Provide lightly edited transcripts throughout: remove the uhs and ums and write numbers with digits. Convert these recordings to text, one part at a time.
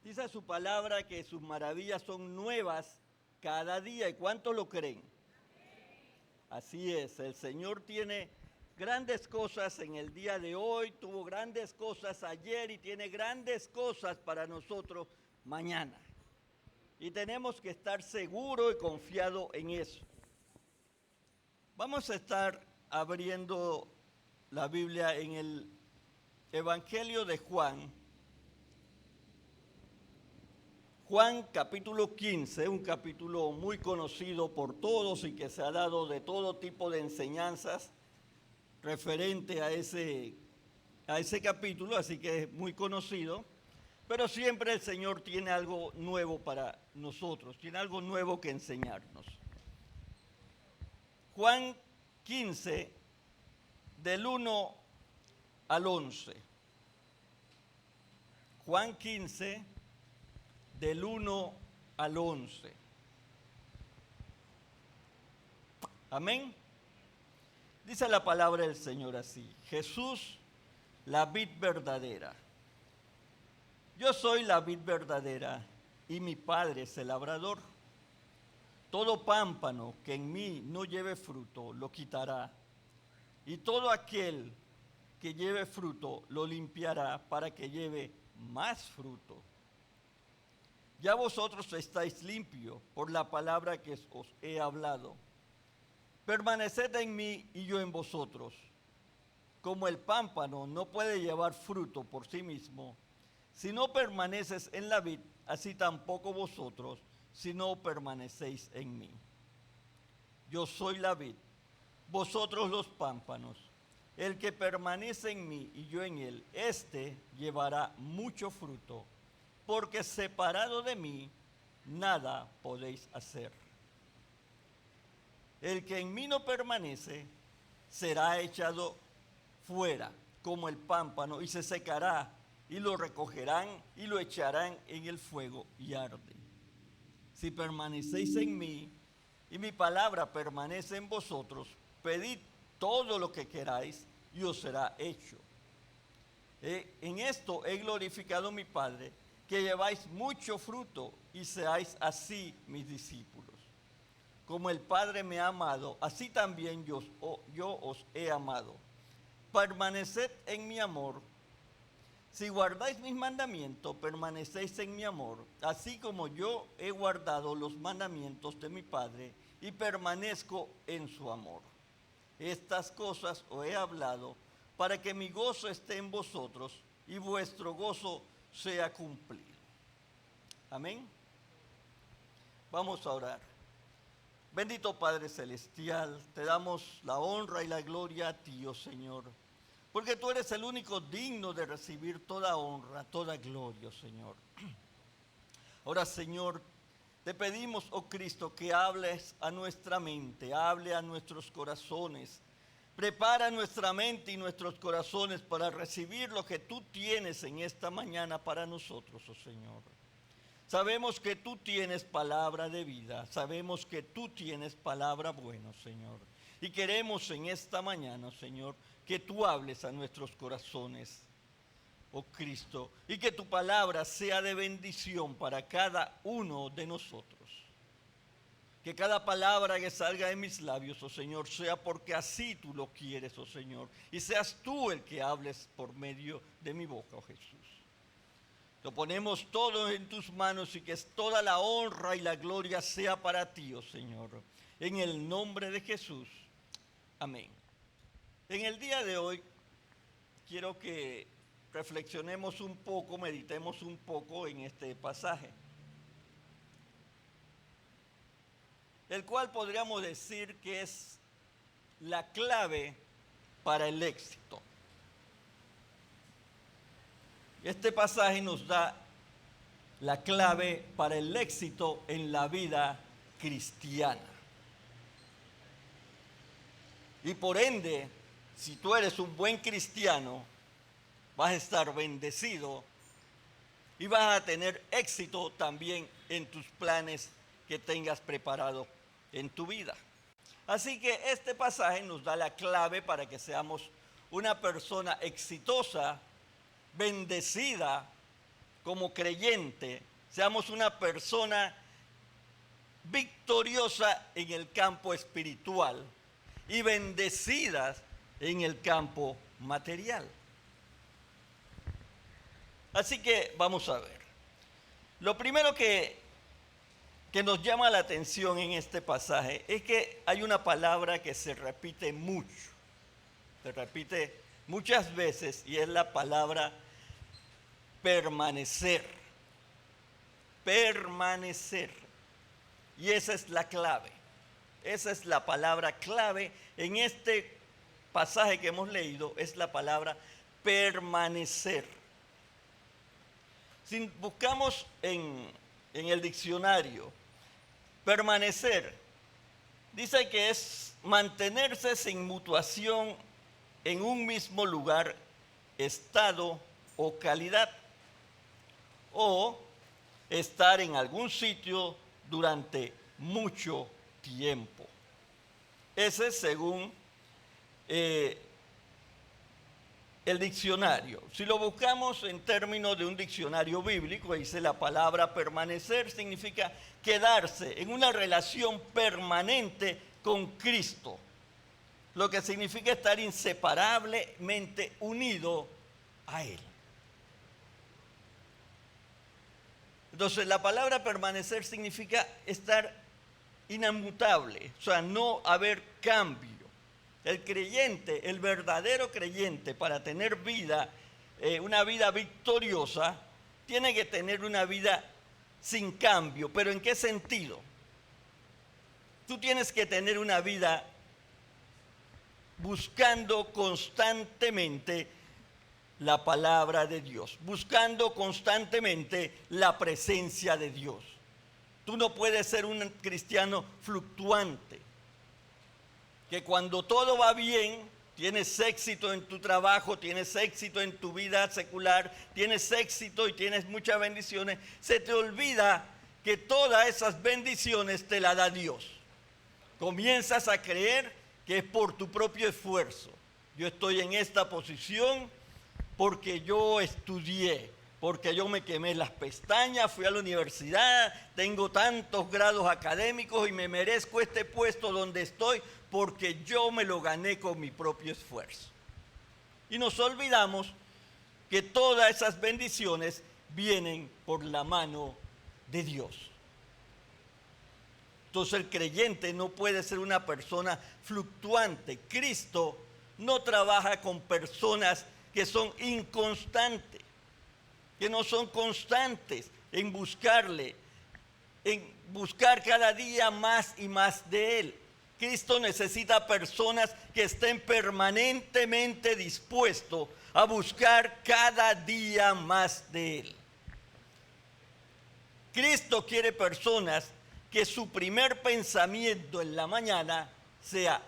Dice su palabra que sus maravillas son nuevas cada día. ¿Y cuántos lo creen? Así es, el Señor tiene grandes cosas en el día de hoy, tuvo grandes cosas ayer y tiene grandes cosas para nosotros mañana. Y tenemos que estar seguros y confiados en eso. Vamos a estar abriendo la Biblia en el Evangelio de Juan. Juan capítulo 15, un capítulo muy conocido por todos y que se ha dado de todo tipo de enseñanzas referente a ese capítulo, así que es muy conocido, pero siempre el Señor tiene algo nuevo para nosotros, tiene algo nuevo que enseñarnos. Juan 15, del 1 al 11. Juan 15, del 1 al 11. Amén. Dice la palabra del Señor así: Jesús, la vid verdadera. Yo soy la vid verdadera y mi Padre es el labrador. Todo pámpano que en mí no lleve fruto lo quitará, y todo aquel que lleve fruto lo limpiará para que lleve más fruto. Ya vosotros estáis limpios por la palabra que os he hablado. Permaneced en mí y yo en vosotros. Como el pámpano no puede llevar fruto por sí mismo, si no permaneces en la vid, así tampoco vosotros, si no permanecéis en mí. Yo soy la vid, vosotros los pámpanos. El que permanece en mí y yo en él, éste llevará mucho fruto, porque separado de mí, nada podéis hacer. El que en mí no permanece, será echado fuera como el pámpano y se secará, y lo recogerán y lo echarán en el fuego y arde. Si permanecéis en mí y mi palabra permanece en vosotros, pedid todo lo que queráis y os será hecho. En esto he glorificado a mi Padre, que lleváis mucho fruto y seáis así mis discípulos. Como el Padre me ha amado, así también yo os he amado. Permaneced en mi amor. Si guardáis mis mandamientos, permanecéis en mi amor, así como yo he guardado los mandamientos de mi Padre y permanezco en su amor. Estas cosas os he hablado para que mi gozo esté en vosotros y vuestro gozo sea cumplido. Amén. Vamos a orar. Bendito Padre Celestial, te damos la honra y la gloria a ti, oh Señor, porque tú eres el único digno de recibir toda honra, toda gloria, oh Señor. Ahora, Señor, te pedimos, oh Cristo, que hables a nuestra mente, hable a nuestros corazones. Prepara nuestra mente y nuestros corazones para recibir lo que tú tienes en esta mañana para nosotros, oh Señor. Sabemos que tú tienes palabra de vida, sabemos que tú tienes palabra buena, Señor. Y queremos en esta mañana, Señor, que tú hables a nuestros corazones, oh Cristo, y que tu palabra sea de bendición para cada uno de nosotros. Que cada palabra que salga de mis labios, oh Señor, sea porque así tú lo quieres, oh Señor, y seas tú el que hables por medio de mi boca, oh Jesús. Lo ponemos todo en tus manos y que toda la honra y la gloria sea para ti, oh Señor. En el nombre de Jesús. Amén. En el día de hoy quiero que reflexionemos un poco, meditemos un poco en este pasaje, el cual podríamos decir que es la clave para el éxito. Este pasaje nos da la clave para el éxito en la vida cristiana. Y por ende, si tú eres un buen cristiano, vas a estar bendecido y vas a tener éxito también en tus planes que tengas preparado en tu vida. Así que este pasaje nos da la clave para que seamos una persona exitosa, bendecida como creyente, seamos una persona victoriosa en el campo espiritual y bendecidas en el campo material. Así que vamos a ver. Lo primero que nos llama la atención en este pasaje es que hay una palabra que se repite mucho, se repite muchas veces, y es la palabra permanecer. Permanecer. Y esa es la clave. Esa es la palabra clave en este pasaje que hemos leído, es la palabra permanecer. Si buscamos en el diccionario, permanecer dice que es mantenerse sin mutuación en un mismo lugar, estado o calidad, o estar en algún sitio durante mucho tiempo. Ese es según el diccionario. Si lo buscamos en términos de un diccionario bíblico, dice la palabra permanecer significa quedarse en una relación permanente con Cristo, lo que significa estar inseparablemente unido a Él. Entonces, la palabra permanecer significa estar inmutable, o sea, no haber cambio. El creyente, el verdadero creyente, para tener vida, una vida victoriosa, tiene que tener una vida sin cambio. ¿Pero en qué sentido? Tú tienes que tener una vida buscando constantemente la palabra de Dios, buscando constantemente la presencia de Dios. Tú no puedes ser un cristiano fluctuante, que cuando todo va bien, tienes éxito en tu trabajo, tienes éxito en tu vida secular, tienes éxito y tienes muchas bendiciones, se te olvida que todas esas bendiciones te las da Dios. Comienzas a creer que es por tu propio esfuerzo. Yo estoy en esta posición porque yo estudié, porque yo me quemé las pestañas, fui a la universidad, tengo tantos grados académicos y me merezco este puesto donde estoy porque yo me lo gané con mi propio esfuerzo. Y nos olvidamos que todas esas bendiciones vienen por la mano de Dios. Entonces el creyente no puede ser una persona fluctuante. Cristo no trabaja con personas que son inconstantes, que no son constantes en buscarle, en buscar cada día más y más de Él. Cristo necesita personas que estén permanentemente dispuestos a buscar cada día más de Él. Cristo quiere personas que su primer pensamiento en la mañana sea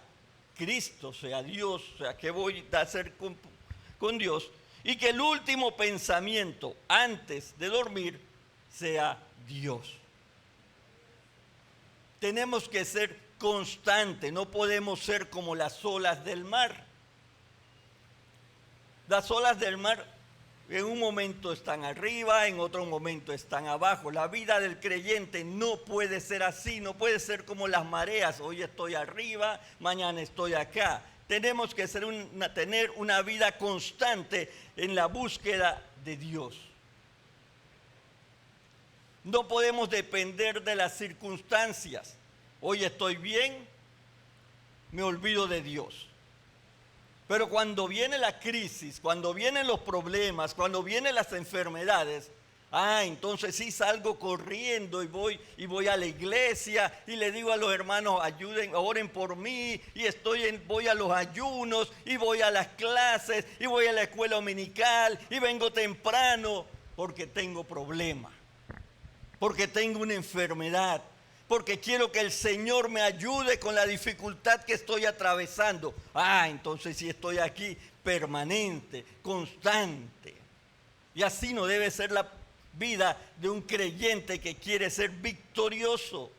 Cristo, sea Dios, sea qué voy a hacer con Dios, y que el último pensamiento antes de dormir sea Dios. Tenemos que ser constantes, no podemos ser como las olas del mar. Las olas del mar en un momento están arriba, en otro momento están abajo. La vida del creyente no puede ser así, no puede ser como las mareas. Hoy estoy arriba, mañana estoy acá. Tenemos que tener una vida constante en la búsqueda de Dios. No podemos depender de las circunstancias. Hoy estoy bien, me olvido de Dios. Pero cuando viene la crisis, cuando vienen los problemas, cuando vienen las enfermedades, entonces sí salgo corriendo y voy a la iglesia y le digo a los hermanos, ayuden, oren por mí, y voy a los ayunos y voy a las clases y voy a la escuela dominical y vengo temprano porque tengo problemas, porque tengo una enfermedad, porque quiero que el Señor me ayude con la dificultad que estoy atravesando. Entonces sí estoy aquí permanente, constante. Y así no debe ser la vida de un creyente que quiere ser victorioso.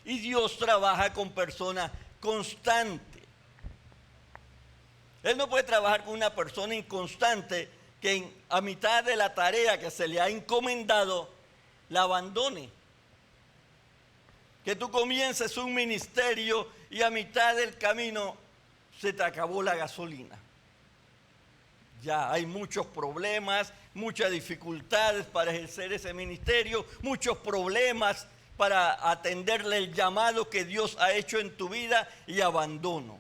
Y Dios trabaja con personas constantes. Él no puede trabajar con una persona inconstante que a mitad de la tarea que se le ha encomendado, la abandone. Que tú comiences un ministerio y a mitad del camino se te acabó la gasolina. Ya hay muchos problemas, muchas dificultades para ejercer ese ministerio, muchos problemas para atenderle el llamado que Dios ha hecho en tu vida y abandono.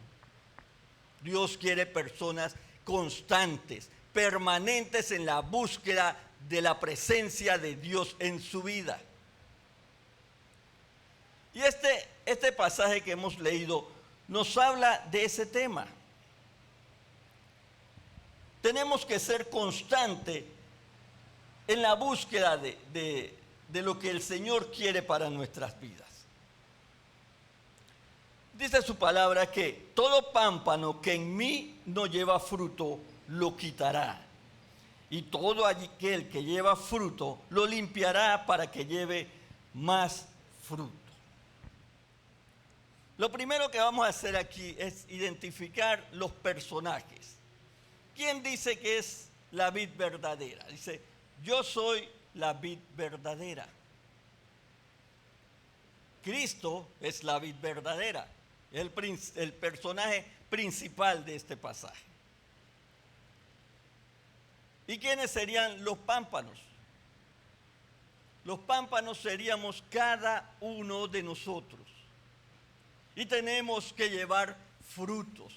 Dios quiere personas constantes, permanentes en la búsqueda de la presencia de Dios en su vida. Y este pasaje que hemos leído nos habla de ese tema. Tenemos que ser constantes en la búsqueda de lo que el Señor quiere para nuestras vidas. Dice su palabra que todo pámpano que en mí no lleva fruto, lo quitará. Y todo aquel que lleva fruto, lo limpiará para que lleve más fruto. Lo primero que vamos a hacer aquí es identificar los personajes. ¿Quién dice que es la vid verdadera? Dice, yo soy la vid verdadera. Cristo es la vid verdadera, el personaje principal de este pasaje. ¿Y quiénes serían los pámpanos? Los pámpanos seríamos cada uno de nosotros. Y tenemos que llevar frutos.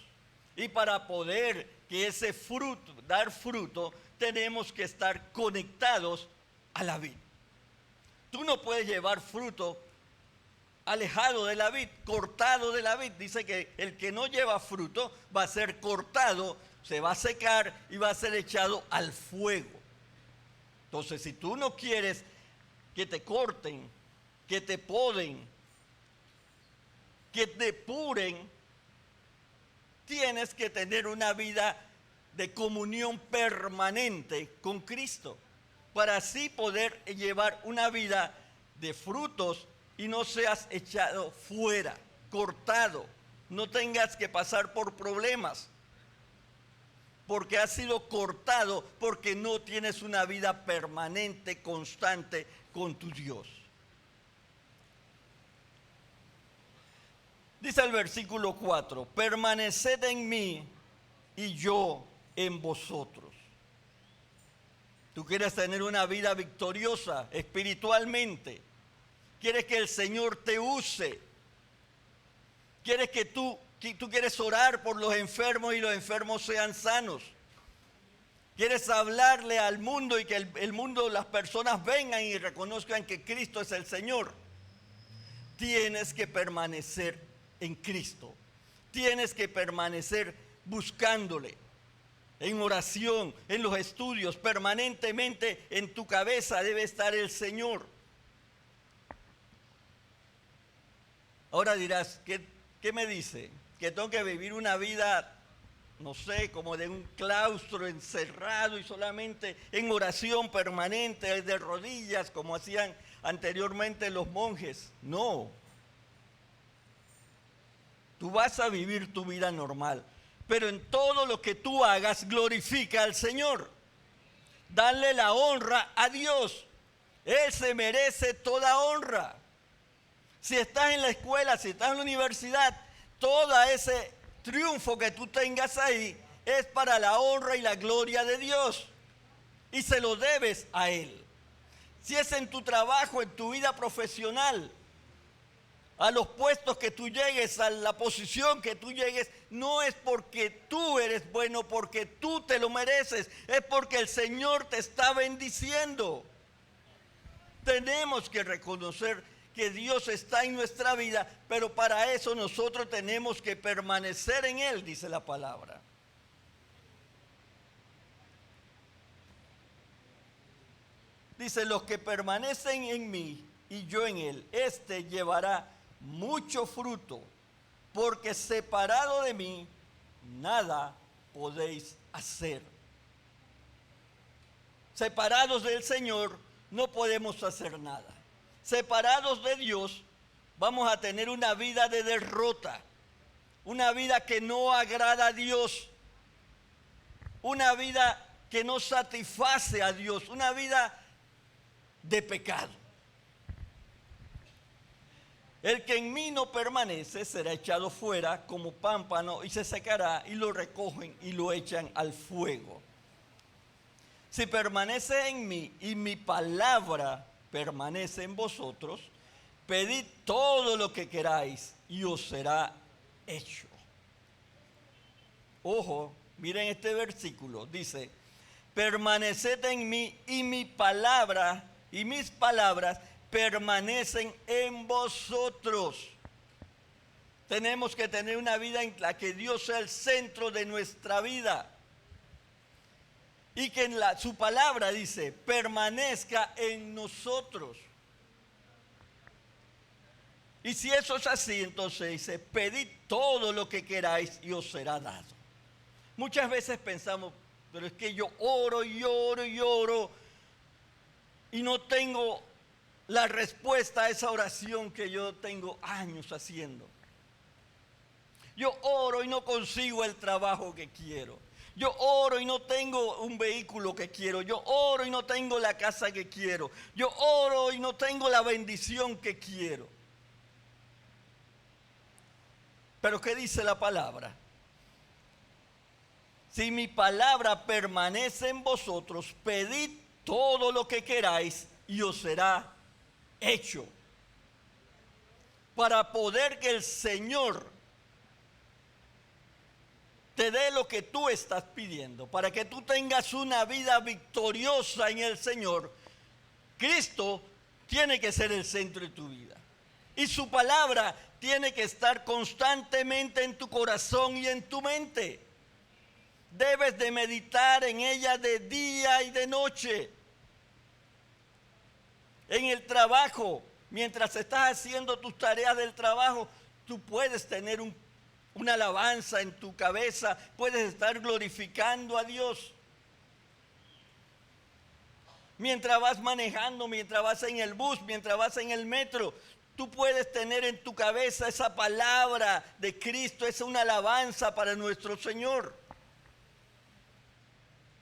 Y para poder que ese fruto, dar fruto, tenemos que estar conectados a la vid. Tú no puedes llevar fruto alejado de la vid, cortado de la vid. Dice que el que no lleva fruto va a ser cortado, se va a secar y va a ser echado al fuego. Entonces, si tú no quieres que te corten, que te poden, que te depuren, tienes que tener una vida de comunión permanente con Cristo, para así poder llevar una vida de frutos y no seas echado fuera, cortado, no tengas que pasar por problemas, porque has sido cortado, porque no tienes una vida permanente, constante con tu Dios. Dice el versículo 4, permaneced en mí y yo en vosotros. Tú quieres tener una vida victoriosa espiritualmente. Quieres que el Señor te use. Quieres que tú quieres orar por los enfermos y los enfermos sean sanos. Quieres hablarle al mundo y que el mundo, las personas vengan y reconozcan que Cristo es el Señor. Tienes que permanecer en Cristo. Tienes que permanecer buscándole, en oración, en los estudios, permanentemente en tu cabeza debe estar el Señor. Ahora dirás, ¿qué me dice? Que tengo que vivir una vida, no sé, como de un claustro encerrado y solamente en oración permanente, de rodillas, como hacían anteriormente los monjes. No. Tú vas a vivir tu vida normal, pero en todo lo que tú hagas, glorifica al Señor. Dale la honra a Dios. Él se merece toda honra. Si estás en la escuela, si estás en la universidad, todo ese triunfo que tú tengas ahí es para la honra y la gloria de Dios. Y se lo debes a Él. Si es en tu trabajo, en tu vida profesional, a los puestos que tú llegues, a la posición que tú llegues, no es porque tú eres bueno, porque tú te lo mereces, es porque el Señor te está bendiciendo. Tenemos que reconocer que Dios está en nuestra vida, pero para eso nosotros tenemos que permanecer en Él, dice la palabra. Dice, los que permanecen en mí y yo en Él, este llevará mucho fruto, porque separado de mí, nada podéis hacer. Separados del Señor, no podemos hacer nada. Separados de Dios, vamos a tener una vida de derrota, una vida que no agrada a Dios, una vida que no satisface a Dios, una vida de pecado. El que en mí no permanece será echado fuera como pámpano y se secará, y lo recogen y lo echan al fuego. Si permanece en mí y mi palabra permanece en vosotros, pedid todo lo que queráis y os será hecho. Ojo, miren este versículo, dice, permaneced en mí y mi palabra y mis palabras permanecen en vosotros. Tenemos que tener una vida en la que Dios sea el centro de nuestra vida. Y que su palabra, dice, permanezca en nosotros. Y si eso es así, entonces dice, pedid todo lo que queráis y os será dado. Muchas veces pensamos, pero es que yo oro y oro y oro y no tengo la respuesta a esa oración que yo tengo años haciendo. Yo oro y no consigo el trabajo que quiero. Yo oro y no tengo un vehículo que quiero. Yo oro y no tengo la casa que quiero. Yo oro y no tengo la bendición que quiero. Pero ¿qué dice la palabra? Si mi palabra permanece en vosotros, pedid todo lo que queráis y os será hecho. Para poder que el Señor te dé lo que tú estás pidiendo, para que tú tengas una vida victoriosa en el Señor, Cristo tiene que ser el centro de tu vida. Y su palabra tiene que estar constantemente en tu corazón y en tu mente. Debes de meditar en ella de día y de noche. En el trabajo, mientras estás haciendo tus tareas del trabajo, tú puedes tener una alabanza en tu cabeza, puedes estar glorificando a Dios. Mientras vas manejando, mientras vas en el bus, mientras vas en el metro, tú puedes tener en tu cabeza esa palabra de Cristo, es una alabanza para nuestro Señor.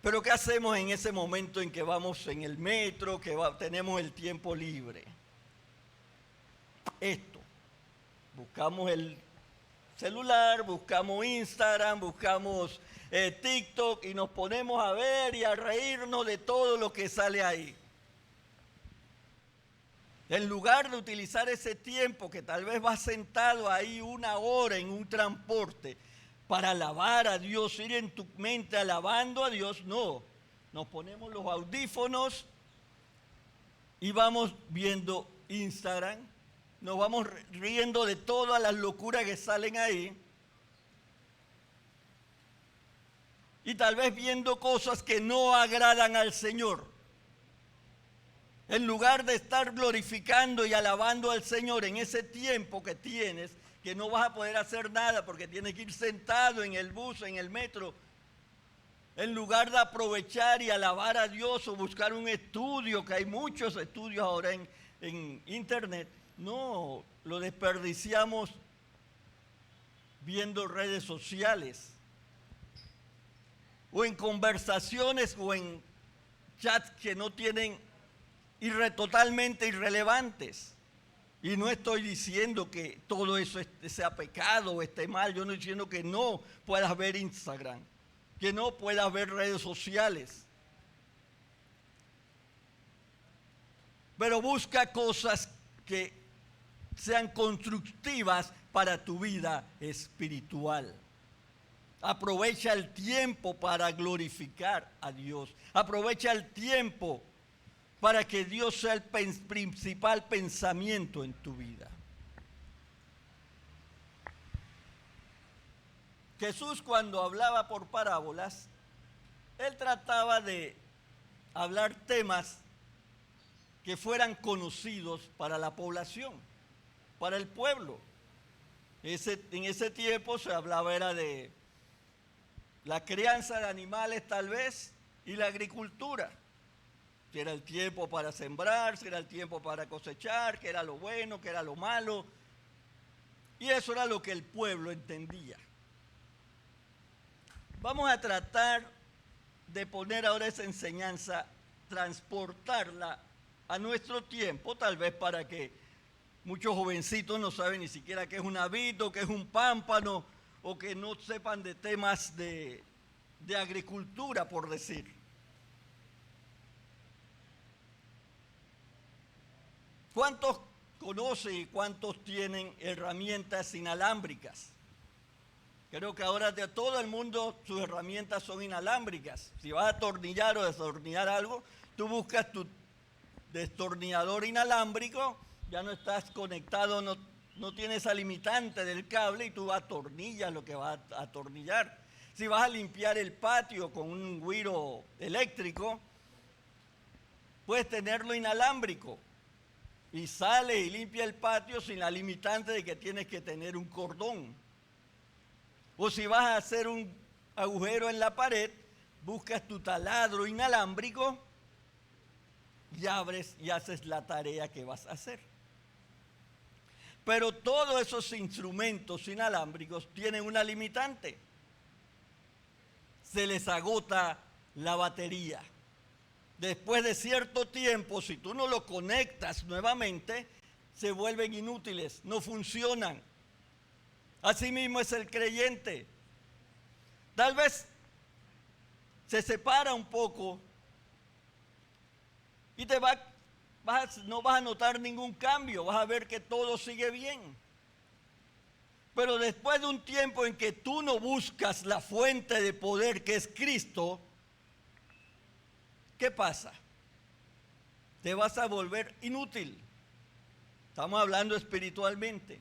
Pero ¿qué hacemos en ese momento en que vamos en el metro, que tenemos el tiempo libre? Esto, buscamos el celular, buscamos Instagram, buscamos TikTok y nos ponemos a ver y a reírnos de todo lo que sale ahí. En lugar de utilizar ese tiempo que tal vez vas sentado ahí 1 hora en un transporte para alabar a Dios, ir en tu mente alabando a Dios, no. Nos ponemos los audífonos y vamos viendo Instagram, nos vamos riendo de todas las locuras que salen ahí y tal vez viendo cosas que no agradan al Señor. En lugar de estar glorificando y alabando al Señor en ese tiempo que tienes, que no vas a poder hacer nada porque tienes que ir sentado en el bus, en el metro, en lugar de aprovechar y alabar a Dios o buscar un estudio, que hay muchos estudios ahora en internet, no, lo desperdiciamos viendo redes sociales o en conversaciones o en chats que no tienen totalmente irrelevantes. Y no estoy diciendo que todo eso sea pecado o esté mal. Yo no estoy diciendo que no puedas ver Instagram, que no puedas ver redes sociales. Pero busca cosas que sean constructivas para tu vida espiritual. Aprovecha el tiempo para glorificar a Dios. Aprovecha el tiempo para que Dios sea el principal pensamiento en tu vida. Jesús, cuando hablaba por parábolas, él trataba de hablar temas que fueran conocidos para la población, para el pueblo. En ese tiempo se hablaba era de la crianza de animales tal vez y la agricultura. Que era el tiempo para sembrar, si era el tiempo para cosechar, que era lo bueno, que era lo malo. Y eso era lo que el pueblo entendía. Vamos a tratar de poner ahora esa enseñanza, transportarla a nuestro tiempo, tal vez para que muchos jovencitos no saben ni siquiera qué es un habito, qué es un pámpano, o que no sepan de temas de agricultura, por decir. ¿Cuántos conocen y cuántos tienen herramientas inalámbricas? Creo que ahora de todo el mundo sus herramientas son inalámbricas. Si vas a atornillar o destornillar algo, tú buscas tu destornillador inalámbrico, ya no estás conectado, no tienes esa limitante del cable y tú atornillas lo que vas a atornillar. Si vas a limpiar el patio con un güiro eléctrico, puedes tenerlo inalámbrico y sale y limpia el patio sin la limitante de que tienes que tener un cordón. O si vas a hacer un agujero en la pared, buscas tu taladro inalámbrico y abres y haces la tarea que vas a hacer. Pero todos esos instrumentos inalámbricos tienen una limitante. Se les agota la batería. Después de cierto tiempo, si tú no lo conectas nuevamente, se vuelven inútiles, no funcionan. Así mismo es el creyente. Tal vez se separa un poco y no vas a notar ningún cambio, vas a ver que todo sigue bien. Pero después de un tiempo en que tú no buscas la fuente de poder que es Cristo, ¿qué pasa? Te vas a volver inútil. Estamos hablando espiritualmente.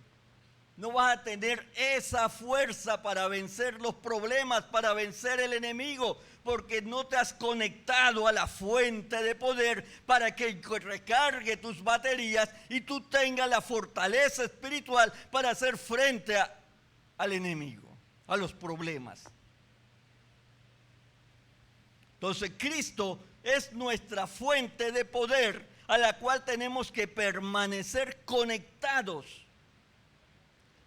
No vas a tener esa fuerza para vencer los problemas, para vencer el enemigo, porque no te has conectado a la fuente de poder para que recargue tus baterías y tú tengas la fortaleza espiritual para hacer frente al enemigo, a los problemas. Entonces Cristo es nuestra fuente de poder a la cual tenemos que permanecer conectados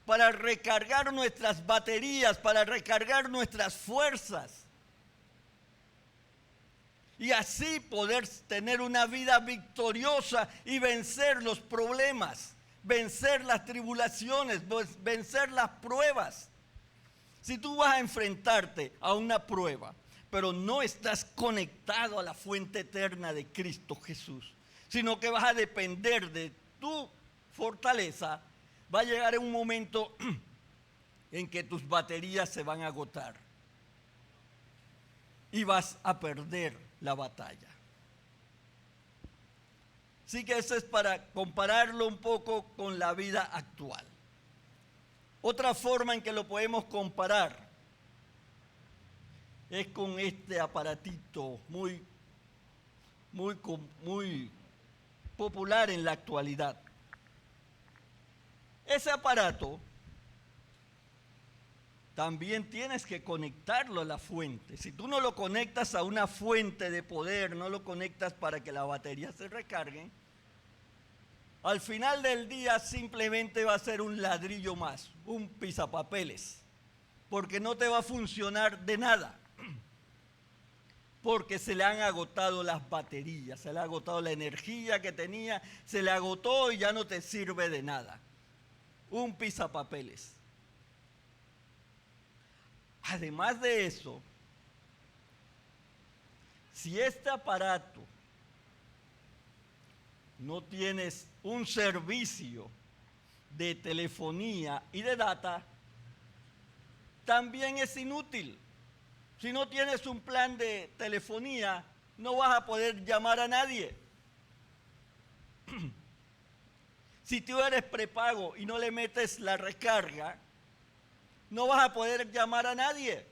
para recargar nuestras baterías, para recargar nuestras fuerzas. Y así poder tener una vida victoriosa y vencer los problemas, vencer las tribulaciones, vencer las pruebas. Si tú vas a enfrentarte a una prueba, pero no estás conectado a la fuente eterna de Cristo Jesús, sino que vas a depender de tu fortaleza, va a llegar un momento en que tus baterías se van a agotar y vas a perder la batalla. Así que eso es para compararlo un poco con la vida actual. Otra forma en que lo podemos comparar es con este aparatito muy popular en la actualidad. Ese aparato también tienes que conectarlo a la fuente. Si tú no lo conectas a una fuente de poder, no lo conectas para que la batería se recargue, al final del día simplemente va a ser un ladrillo más, un pisapapeles, porque no te va a funcionar de nada, porque se le han agotado las baterías, se le ha agotado la energía que tenía, se le agotó y ya no te sirve de nada. Un pisapapeles. Además de eso, si este aparato no tienes un servicio de telefonía y de data, también es inútil. Si no tienes un plan de telefonía, no vas a poder llamar a nadie. Si tú eres prepago y no le metes la recarga, no vas a poder llamar a nadie.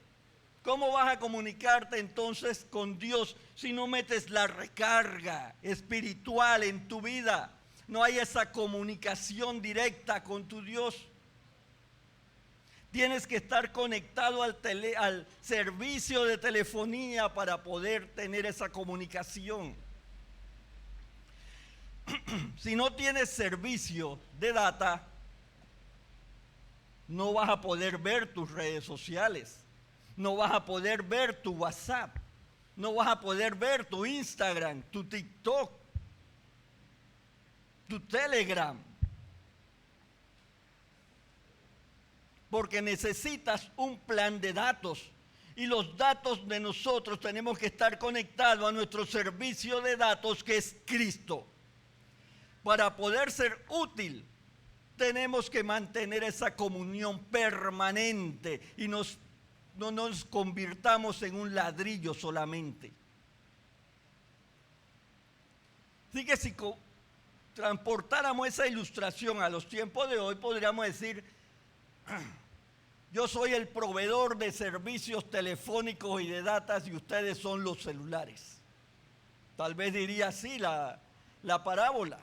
¿Cómo vas a comunicarte entonces con Dios si no metes la recarga espiritual en tu vida? No hay esa comunicación directa con tu Dios. Tienes que estar conectado al servicio de telefonía para poder tener esa comunicación. Si no tienes servicio de data, no vas a poder ver tus redes sociales, no vas a poder ver tu WhatsApp, No vas a poder ver tu Instagram, tu TikTok, tu Telegram. Porque necesitas un plan de datos. Y los datos de nosotros tenemos que estar conectados a nuestro servicio de datos, que es Cristo. Para poder ser útil, tenemos que mantener esa comunión permanente y no nos convirtamos en un ladrillo solamente. Así que si transportáramos esa ilustración a los tiempos de hoy, podríamos decir: yo soy el proveedor de servicios telefónicos y de datos y ustedes son los celulares. Tal vez diría así la parábola.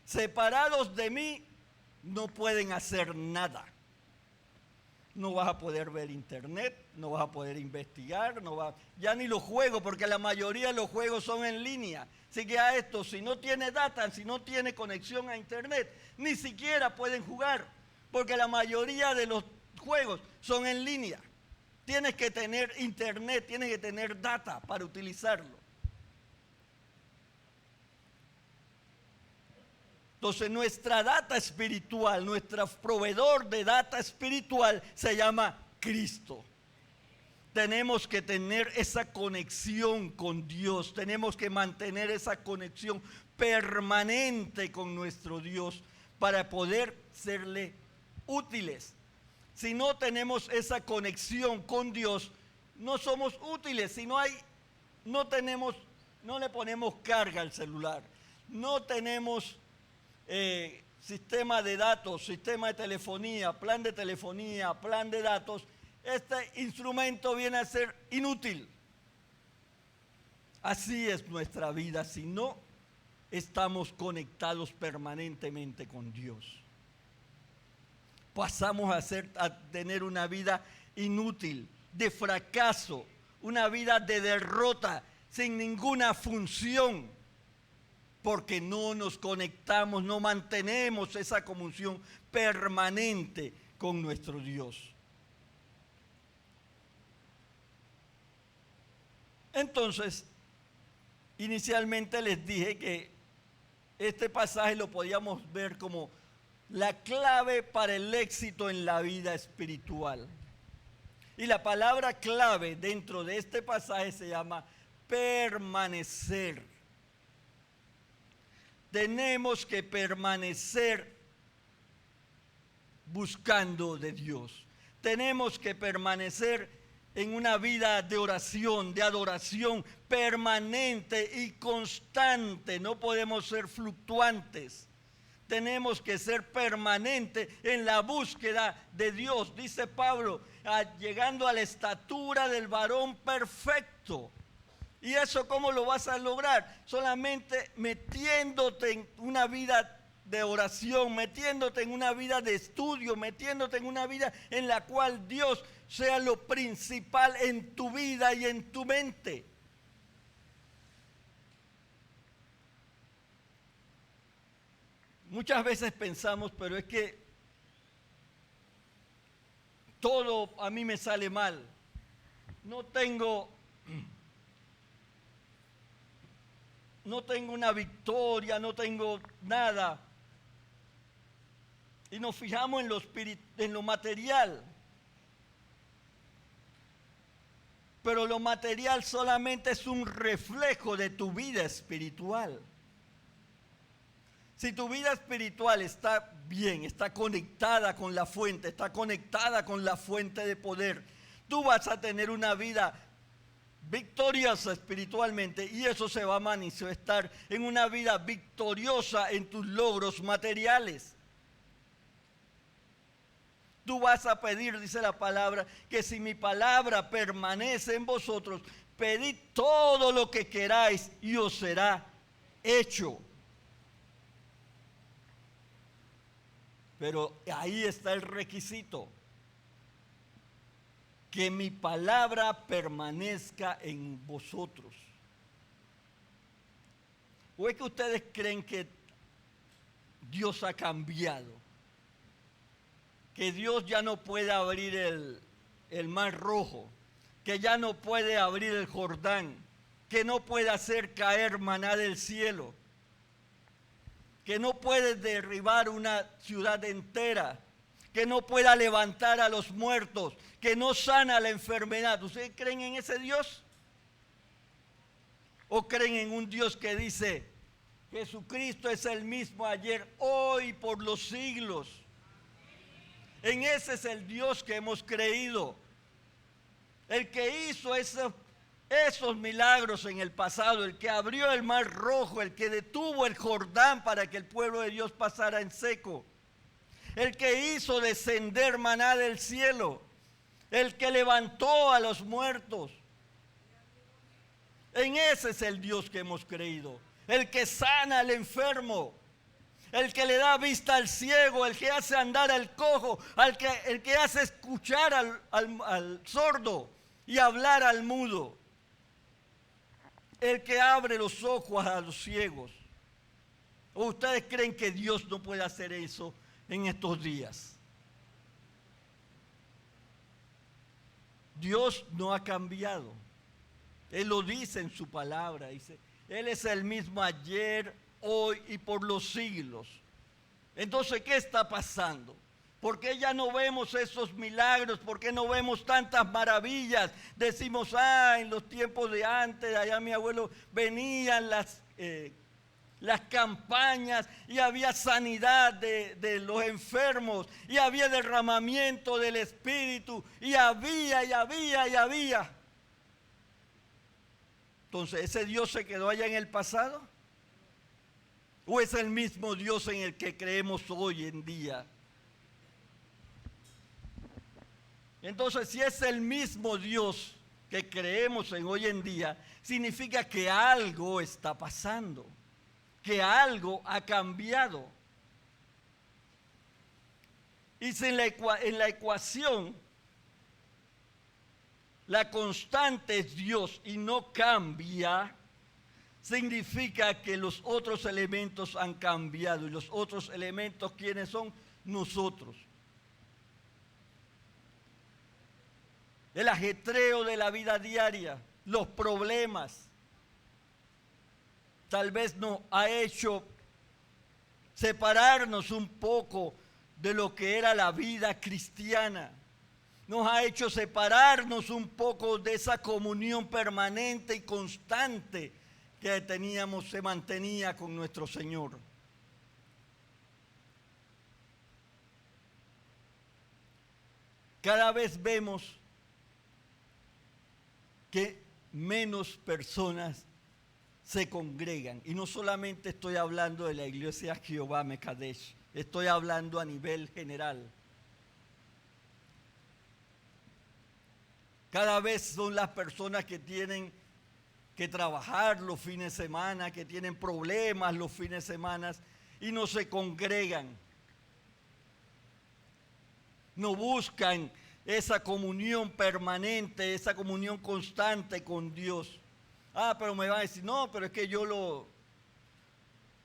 Separados de mí no pueden hacer nada. No vas a poder ver internet, no vas a poder investigar, ya ni los juegos, porque la mayoría de los juegos son en línea. Así que a esto, si no tiene data, si no tiene conexión a internet, ni siquiera pueden jugar, porque la mayoría de los juegos son en línea. Tienes que tener internet, tienes que tener data para utilizarlo. Entonces nuestra data espiritual, nuestro proveedor de data espiritual se llama Cristo. Tenemos que tener esa conexión con Dios, tenemos que mantener esa conexión permanente con nuestro Dios para poder serle útiles. Si no tenemos esa conexión con Dios, no somos útiles. Si no le ponemos carga al celular, no tenemos sistema de datos, sistema de telefonía, plan de datos, este instrumento viene a ser inútil. Así es nuestra vida si no estamos conectados permanentemente con Dios. Pasamos a tener una vida inútil, de fracaso, una vida de derrota, sin ninguna función. Porque no nos conectamos, no mantenemos esa comunión permanente con nuestro Dios. Entonces, inicialmente les dije que este pasaje lo podíamos ver como la clave para el éxito en la vida espiritual. Y la palabra clave dentro de este pasaje se llama permanecer. Tenemos que permanecer buscando de Dios. Tenemos que permanecer en una vida de oración, de adoración permanente y constante. No podemos ser fluctuantes. Tenemos que ser permanentes en la búsqueda de Dios. Dice Pablo, llegando a la estatura del varón perfecto. ¿Y eso cómo lo vas a lograr? Solamente metiéndote en una vida de oración, metiéndote en una vida de estudio, metiéndote en una vida en la cual Dios sea lo principal en tu vida y en tu mente. Muchas veces pensamos, pero es que todo a mí me sale mal. No tengo una victoria, no tengo nada. Y nos fijamos en lo material. Pero lo material solamente es un reflejo de tu vida espiritual. Si tu vida espiritual está bien, está conectada con la fuente, está conectada con la fuente de poder, tú vas a tener una vida victoriosa espiritualmente y eso se va a manifestar en una vida victoriosa en tus logros materiales. Tú vas a pedir, dice la palabra, que si mi palabra permanece en vosotros, pedid todo lo que queráis y os será hecho. Pero ahí está el requisito. Que mi palabra permanezca en vosotros. ¿O es que ustedes creen que Dios ha cambiado? Que Dios ya no puede abrir el mar rojo. que ya no puede abrir el Jordán, que no puede hacer caer maná del cielo, que no puede derribar una ciudad entera, que no pueda levantar a los muertos, que no sana la enfermedad. ¿Ustedes creen en ese Dios? ¿O creen en un Dios que dice, Jesucristo es el mismo ayer, hoy y por los siglos? En ese es el Dios que hemos creído. El que hizo esos milagros en el pasado, el que abrió el mar rojo, el que detuvo el Jordán para que el pueblo de Dios pasara en seco, el que hizo descender maná del cielo, el que levantó a los muertos. En ese es el Dios que hemos creído, el que sana al enfermo, el que le da vista al ciego, el que hace andar al cojo, el que hace escuchar al sordo y hablar al mudo, el que abre los ojos a los ciegos. ¿O ustedes creen que Dios no puede hacer eso en estos días? Dios no ha cambiado. Él lo dice en su palabra. Dice, Él es el mismo ayer, hoy y por los siglos. Entonces, ¿qué está pasando? ¿Por qué ya no vemos esos milagros? ¿Por qué no vemos tantas maravillas? Decimos, en los tiempos de antes, allá mi abuelo, venían las campañas y había sanidad de los enfermos y había derramamiento del Espíritu y había. Entonces, ¿ese Dios se quedó allá en el pasado? ¿O es el mismo Dios en el que creemos hoy en día? Entonces, si es el mismo Dios que creemos en hoy en día, significa que algo está pasando, que algo ha cambiado. Y si en la ecuación la constante es Dios y no cambia, significa que los otros elementos han cambiado. Y los otros elementos, ¿quiénes son? Nosotros. El ajetreo de la vida diaria, los problemas, tal vez nos ha hecho separarnos un poco de lo que era la vida cristiana. Nos ha hecho separarnos un poco de esa comunión permanente y constante que teníamos, se mantenía con nuestro Señor. Cada vez vemos que menos personas se congregan. Y no solamente estoy hablando de la iglesia Jehová Mekadesh, estoy hablando a nivel general. Cada vez son las personas que tienen que trabajar los fines de semana, que tienen problemas los fines de semana y no se congregan. No buscan esa comunión permanente, esa comunión constante con Dios. Pero me va a decir, no, pero es que yo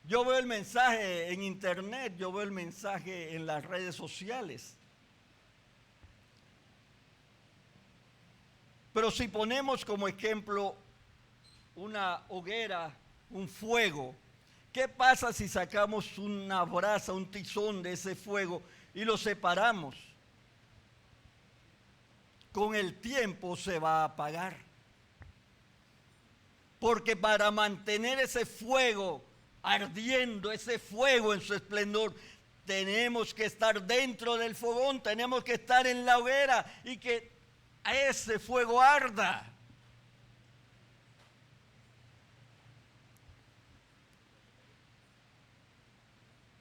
veo el mensaje en internet, yo veo el mensaje en las redes sociales. Pero si ponemos como ejemplo una hoguera, un fuego, ¿qué pasa si sacamos una brasa, un tizón de ese fuego y lo separamos? Con el tiempo se va a apagar. Porque para mantener ese fuego ardiendo, ese fuego en su esplendor, tenemos que estar dentro del fogón, tenemos que estar en la hoguera y que ese fuego arda.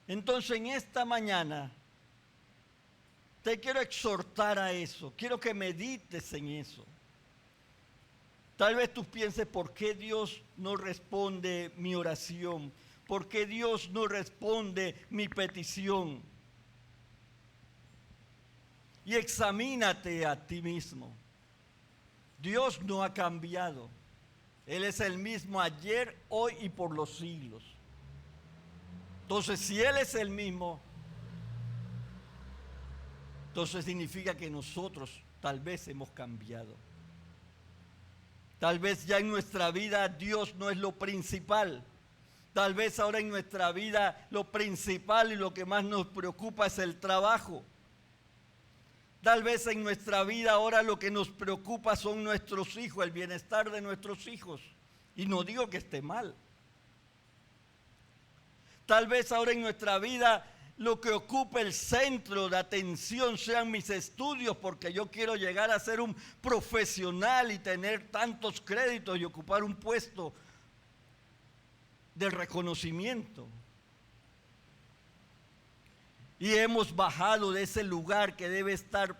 Entonces, en esta mañana te quiero exhortar a eso, quiero que medites en eso. Tal vez tú pienses, ¿por qué Dios no responde mi oración? ¿Por qué Dios no responde mi petición? Y examínate a ti mismo. Dios no ha cambiado. Él es el mismo ayer, hoy y por los siglos. Entonces, si Él es el mismo, entonces significa que nosotros tal vez hemos cambiado. Tal vez ya en nuestra vida Dios no es lo principal. Tal vez ahora en nuestra vida lo principal y lo que más nos preocupa es el trabajo. Tal vez en nuestra vida ahora lo que nos preocupa son nuestros hijos, el bienestar de nuestros hijos. Y no digo que esté mal. Tal vez ahora en nuestra vida lo que ocupa el centro de atención sean mis estudios, porque yo quiero llegar a ser un profesional y tener tantos créditos y ocupar un puesto de reconocimiento. Y hemos bajado de ese lugar que debe estar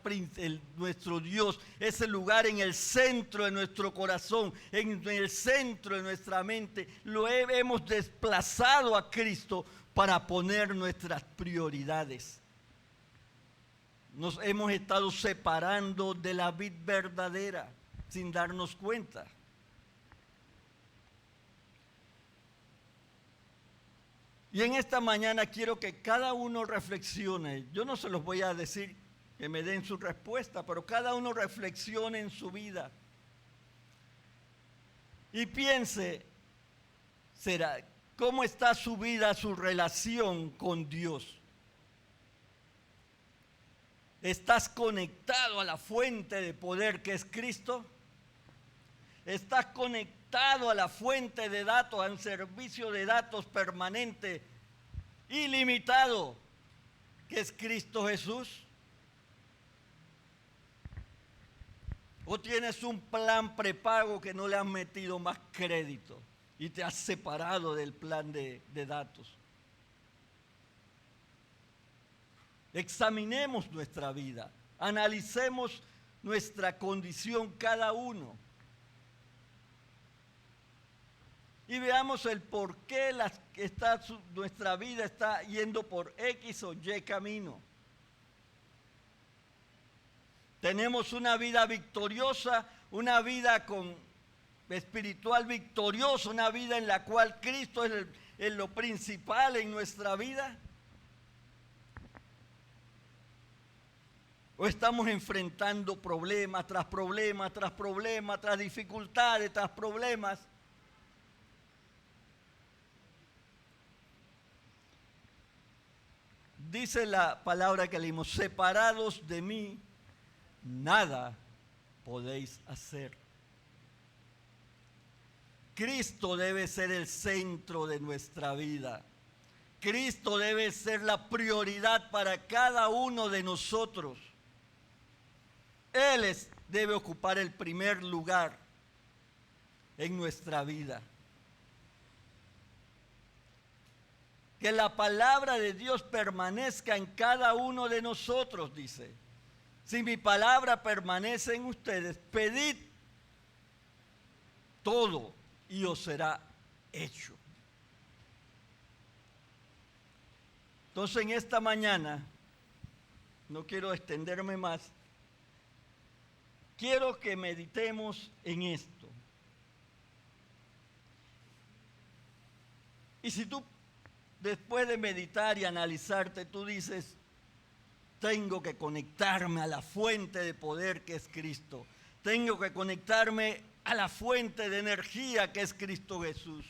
nuestro Dios, ese lugar en el centro de nuestro corazón, en el centro de nuestra mente. Hemos desplazado a Cristo para poner nuestras prioridades. Nos hemos estado separando de la vid verdadera sin darnos cuenta. Y en esta mañana quiero que cada uno reflexione. Yo no se los voy a decir que me den su respuesta, pero cada uno reflexione en su vida. Y piense, ¿cómo está su vida, su relación con Dios? ¿Estás conectado a la fuente de poder que es Cristo? ¿Estás conectado a la fuente de datos, a un servicio de datos permanente, ilimitado, que es Cristo Jesús? ¿O tienes un plan prepago que no le has metido más crédito y te has separado del plan de datos? Examinemos nuestra vida, analicemos nuestra condición cada uno. Y veamos el por qué nuestra vida está yendo por X o Y camino. Tenemos una vida victoriosa, una vida espiritual victoriosa, una vida en la cual Cristo es lo principal en nuestra vida. ¿O estamos enfrentando problemas tras problemas, tras problemas, tras dificultades, tras problemas? Dice la palabra que leímos: separados de mí, nada podéis hacer. Cristo debe ser el centro de nuestra vida. Cristo debe ser la prioridad para cada uno de nosotros. Él debe ocupar el primer lugar en nuestra vida. Que la palabra de Dios permanezca en cada uno de nosotros, dice. Si mi palabra permanece en ustedes, pedid todo y os será hecho. Entonces en esta mañana, no quiero extenderme más, quiero que meditemos en esto. Y si tú, después de meditar y analizarte, tú dices: tengo que conectarme a la fuente de poder que es Cristo. Tengo que conectarme a la fuente de energía que es Cristo Jesús.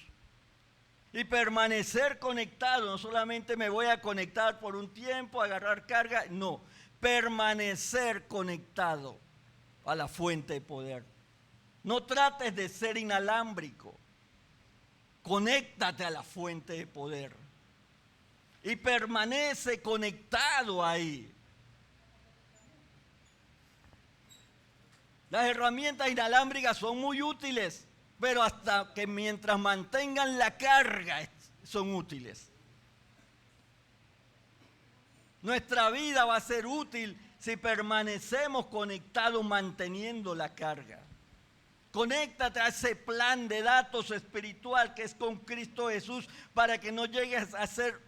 Y permanecer conectado, no solamente me voy a conectar por un tiempo, agarrar carga, no, permanecer conectado a la fuente de poder. No trates de ser inalámbrico, conéctate a la fuente de poder y permanece conectado ahí. Las herramientas inalámbricas son muy útiles, pero hasta que mientras mantengan la carga son útiles. Nuestra vida va a ser útil si permanecemos conectados manteniendo la carga. Conéctate a ese plan de datos espiritual que es con Cristo Jesús, para que no llegues a ser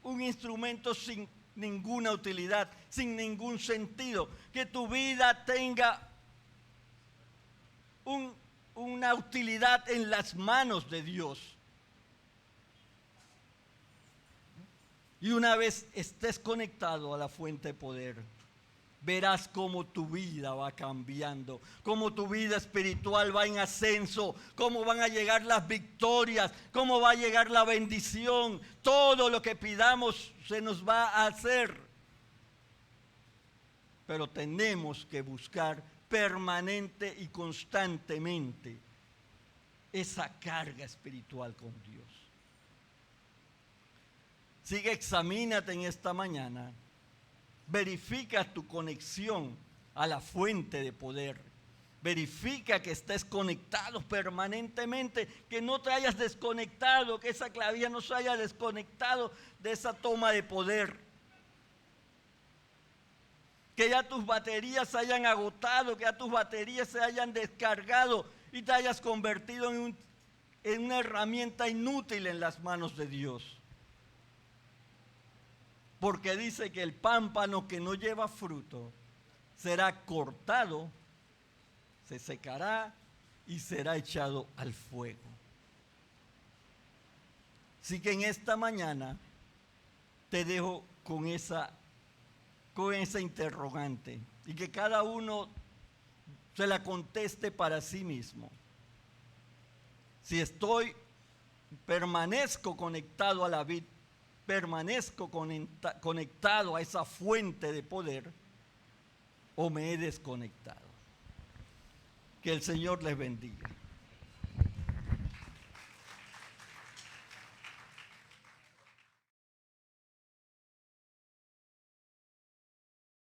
un instrumento sin ninguna utilidad, sin ningún sentido. Que tu vida tenga una utilidad en las manos de Dios. Y una vez estés conectado a la fuente de poder, verás cómo tu vida va cambiando, cómo tu vida espiritual va en ascenso, cómo van a llegar las victorias, cómo va a llegar la bendición. Todo lo que pidamos se nos va a hacer. Pero tenemos que buscar permanente y constantemente esa carga espiritual con Dios. Así que examínate en esta mañana. Verifica tu conexión a la fuente de poder. Verifica que estés conectado permanentemente, que no te hayas desconectado, que esa clavija no se haya desconectado de esa toma de poder. Que ya tus baterías se hayan agotado, que ya tus baterías se hayan descargado y te hayas convertido en una herramienta inútil en las manos de Dios. Porque dice que el pámpano que no lleva fruto será cortado, se secará y será echado al fuego. Así que en esta mañana te dejo con esa interrogante y que cada uno se la conteste para sí mismo. Si permanezco conectado a la vid, permanezco conectado a esa fuente de poder, o me he desconectado. Que el Señor les bendiga.